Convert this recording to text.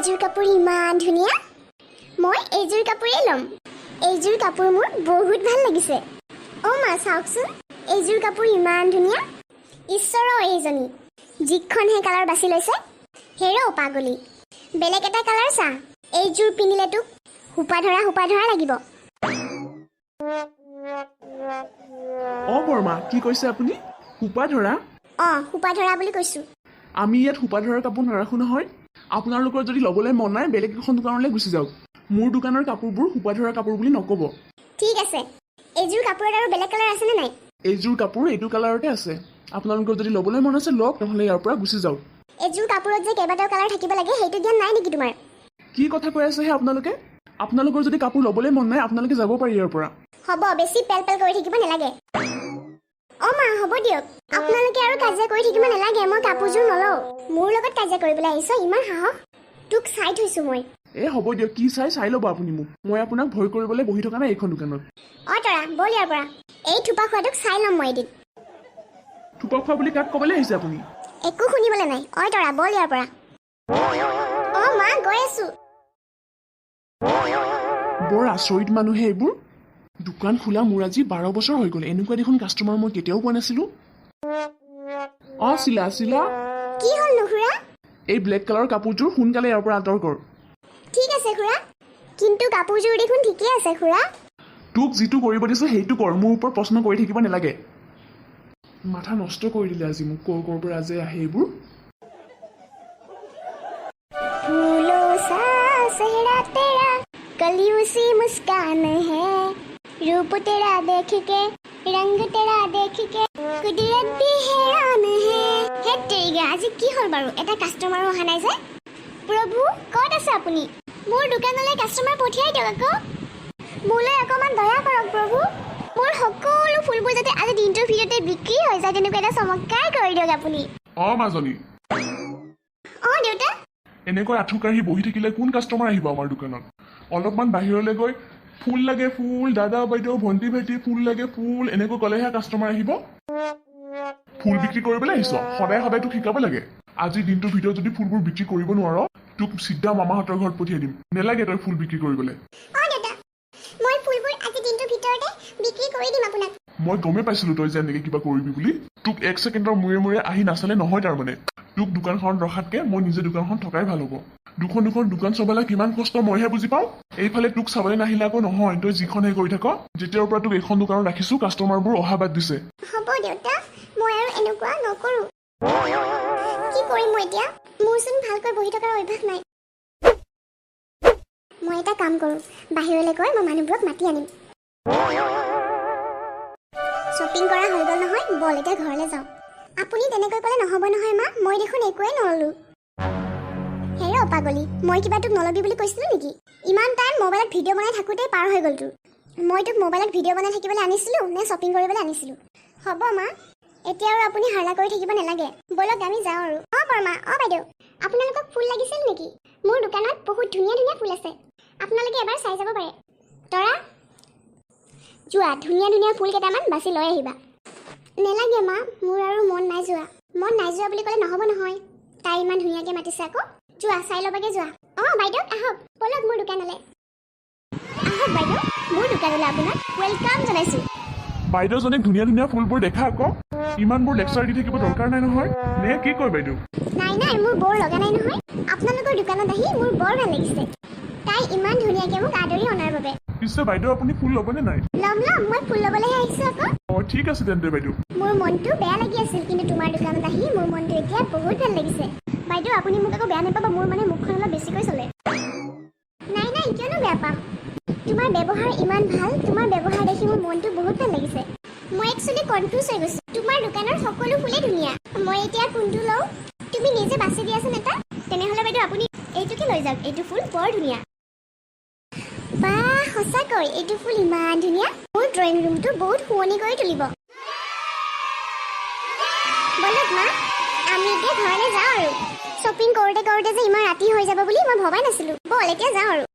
এইযোৰ কাপোৰ ইমান ধুনীয়া মই এইযোৰ কাপোৰেই ল'ম এইযোৰ কাপোৰ মোৰ বহুত ভাল লাগিছে অ মা চাওকচোন এইযোৰ কাপোৰ ইমান ধুনীয়া ঈশ্বৰ এইজনী যিখনহে কালাৰ বাছি লৈছে হেৰৌ পাগলী বেলেগ এটা কালাৰ চা এইযোৰ পিন্ধিলে তোক হুপা ধৰা লাগিব অ বৰ্মা কি কৈছে আপুনি হুপা ধৰা হুপা ধৰা বুলি কৈছো আমি ইয়াত হুপা ধৰাৰ কাপোৰ নাৰাখো নহয় আপোনালোকৰ যদি ল'বলৈ মন নাই বেলেগ এখন দোকানলৈ গুচি যাওক মোৰ দোকানৰ কাপোৰবোৰ হুপা ধৰা কাপোৰ বুলি নক'ব ঠিক আছে এইযোৰ কাপোৰত আৰু বেলেগ কালাৰ আছে নে নাই এইযোৰ কাপোৰ এইটো কালাৰতে আছে আপোনালোকৰ যদি ল'বলৈ মন আছে লওক নহ'লে ইয়াৰ পৰা গুচি যাওক এইযোৰ কাপোৰত যে কেইবাটাও কালাৰ থাকিব লাগে সেইটো জ্ঞান নাই নেকি তোমাৰ কি কথা কৈ আছেহে আপোনালোকৰ যদি কাপোৰ ল'বলৈ মন নাই আপোনালোকে যাব পাৰি ইয়াৰ পৰা হ'ব বেছি পেল কৰি থাকিব নালাগে অ মা হ'ব দিয়ক আপোনালোকে আৰু কাজিয়া কৰি থাকিব নালাগে মই কাপোৰযোৰ নলওঁ মোৰ লগত কাজিয়া কৰিবলৈ আহিছ ইমান সাহস তোক চাই থৈছো মই হ'ব দিয়ক কি চাই ল'ব আপুনি মোক মই আপোনাক ভয় কৰিবলৈ বহি থকা নাই এইখন দোকানত তৰা বল ইয়াৰ পৰা এই থোপা খোৱাটোক চাই ল'ম মই এদিন থোপা খোৱা বুলি কাক ক'বলৈ আহিছে আপুনি একো শুনিবলৈ নাই তৰা বল ইয়াৰ পৰা মা গৈ আছো বৰ আচৰিত মানুহে এইবোৰ দোকান খোলা মোৰ আজি 12 বছৰ হৈ গ'ল এনেকুৱা দেখোন কাষ্টমাৰ মই কেতিয়াও পোৱা নাছিলো চিলা কি হ'ল নো খুৰা এই ব্লেক কালাৰৰ কাপোৰযোৰ সোনকালে ইয়াৰ পৰা আঁতৰ কৰ ঠিক আছে খুৰা কিন্তু কাপোৰযোৰ দেখোন ঠিকেই আছে খুৰা তোক যিটো কৰিব দিছে সেইটো কৰ মোৰ ওপৰত প্ৰশ্ন কৰি থাকিব নালাগে মাথা নষ্ট কৰি দিলে আজি মোক ক'ৰ পৰা আজি আহে এইবোৰ फूलों सा सेहरा तेरा कलियों सी मुस्कान है रूप तेरा देख के रंग तेरा देख के कुदरत भी हैरान है हे तेरिगा আজি কি হ'ল বাৰু এটা কাস্টমাৰ অহা নাই যে প্ৰভু ক'ত আছে আপুনি মোৰ দোকানলৈ কাস্টমাৰ পঠিয়াই দিয়ক আকৌ মোলৈ অকমান দয়া কৰক প্ৰভু মোৰ সকলো ফুলবোৰ যাতে আজি দিনটোৰ ভিতৰতে বিক্ৰী হৈ যায় তেনেকুৱা এটা চমৎকাৰ কৰি দিয়ক আপুনি মাজনী দেউতা এনেকৈ আঁঠু কাঢ়ি বহি থাকিলে কোন কাষ্টমাৰ আহিব আমাৰ দোকানত অলপমান বাহিৰলৈ গৈ ফুল লাগে ফুল দাদা বাইদেউ ভণ্টি ভাইটি ফুল লাগে ফুল এনেকৈ ক'লেহে কাষ্টমাৰ আহিব ফুল বিক্ৰী কৰিবলৈ আহিছ সদায় তোক শিকাব লাগে আজি দিনটোৰ ভিতৰত যদি ফুলবোৰ বিক্ৰী কৰিব নোৱাৰ তোক চিধা মামাহঁতৰ ঘৰত পঠিয়াই দিম নেলাগে তই ফুল বিক্ৰী কৰিবলৈ মই ফুলবোৰ আজি দিনটোৰ ভিতৰতে বিক্ৰী কৰি দিম আপোনাক মই গমেই পাইছিলো তই যে এনেকৈ কিবা কৰিবি বুলি তোক 1 ছেকেণ্ডৰ মূৰে আহি নাচালে নহয় তাৰমানে তোক দোকানখনত ৰখাতকে মই নিজে দোকানখন থকাই ভাল হ'ব দুখন দোকান চবালে কিমান কষ্ট মইহে বুজি পাওঁ এইফালে তোক চাবলৈ নাহিলে আকৌ নহয় তই যিখনহে কৰি থাক যেতিয়াৰ পৰা তোক এইখন দোকানত ৰাখিছো কাষ্টমাৰবোৰ অহা বাদ দিছে হ'ব দেউতা মই আৰু এনেকুৱা নকৰো কি কৰিম মই এতিয়া মোৰচোন ভালকৈ বহি থকাৰ অভ্যাস নাই মই এটা কাম কৰো বাহিৰলৈ গৈ মই মানুহবোৰক মাতি আনিম শ্বপিং কৰা হৈ গ'ল নহয় বল এতিয়া ঘৰলৈ যাওঁ আপুনি তেনেকৈ ক'লে নহ'ব নহয় মা মই দেখোন একোৱেই নল'লো হেৰৌ পাগলী মই কিবা তোক নল'বি বুলি কৈছিলো নেকি ইমান টাইম মোবাইলত ভিডিঅ' বনাই থাকোঁতেই পাৰ হৈ গ'ল তোৰ মই তোক মোবাইলত ভিডিঅ' বনাই থাকিবলৈ আনিছিলোঁ নে শ্বপিং কৰিবলৈ আনিছিলোঁ হ'ব মা এতিয়া আৰু আপুনি হাল্লা কৰি থাকিব নালাগে ব'লক আমি যাওঁ আৰু বৰ্মা বাইদেউ আপোনালোকক ফুল লাগিছিল নেকি মোৰ দোকানত বহুত ধুনীয়া ফুল আছে আপোনালোকে এবাৰ চাই যাব পাৰে তৰা যোৱা ধুনীয়া ফুল কেইটামান বাছি লৈ আহিবা নেলাগে মা মোৰ আৰু মন নাই যোৱা বুলি ক'লে নহ'ব নহয় তাই ইমান ধুনীয়াকৈ মাতিছে আকৌ যোৱা চাই ল'বাগে যোৱা বাইদেউ আহক ব'লক মোৰ দোকানলৈ আহক বাইদেউ মোৰ দোকানলৈ আপোনাক ৱেলকাম জনাইছোঁ বাইদেউজনীক ধুনীয়া ফুলবোৰ দেখা আকৌ ইমানবোৰ লেকচাৰ দি থাকিব দৰকাৰ নাই নহয় নে কি কয় বাইদেউ নাই মোৰ বৰ লগা নাই নহয় আপোনালোকৰ দোকানত আহি মোৰ বৰ ভাল লাগিছে তাই ইমান ধুনীয়াকৈ মোক আদৰি অনাৰ বাবে পিছে বাইদেউ আপুনি ফুল ল'বনে নাই ল'ম মই ফুল ল'বলৈহে আহিছোঁ আকৌ ঠিক আছে তেন্তে বাইদেউ মোৰ মনটো বেয়া লাগি আছিল কিন্তু তোমাৰ দোকানত আহি মোৰ মনটো এতিয়া বহুত ভাল লাগিছে বাইদেউ আপুনি মোক আকৌ বেয়া নাপাব মোৰ মানে মুখখন অলপ বেছিকৈ চলে নাই কিয়নো বেয়া পাম তোমাৰ ব্যৱহাৰ ইমান ভাল তোমাৰ ব্যৱহাৰ দেখি মোৰ মনটো বহুত ভাল লাগিছে মই একচুৱেলি কনফিউজ হৈ গৈছোঁ তোমাৰ দোকানৰ সকলো ফুলেই ধুনীয়া মই এতিয়া কোনটো লওঁ তুমি নিজে বাছি দিয়াচোন এটা তেনেহ'লে বাইদেউ আপুনি এইটোকে লৈ যাওক এইটো ফুল বৰ ধুনীয়া বাহ সঁচাকৈ এইটো ফুল ইমান ধুনীয়া মোৰ ড্ৰয়িং ৰুমটো বহুত শুৱনি কৰি তুলিব বলক মা আমি এতিয়া ঘৰলৈ যাওঁ আৰু শ্বপিং কৰোঁতে যে ইমান ৰাতি হৈ যাব বুলি মই ভবাই নাছিলোঁ বল এতিয়া যাওঁ আৰু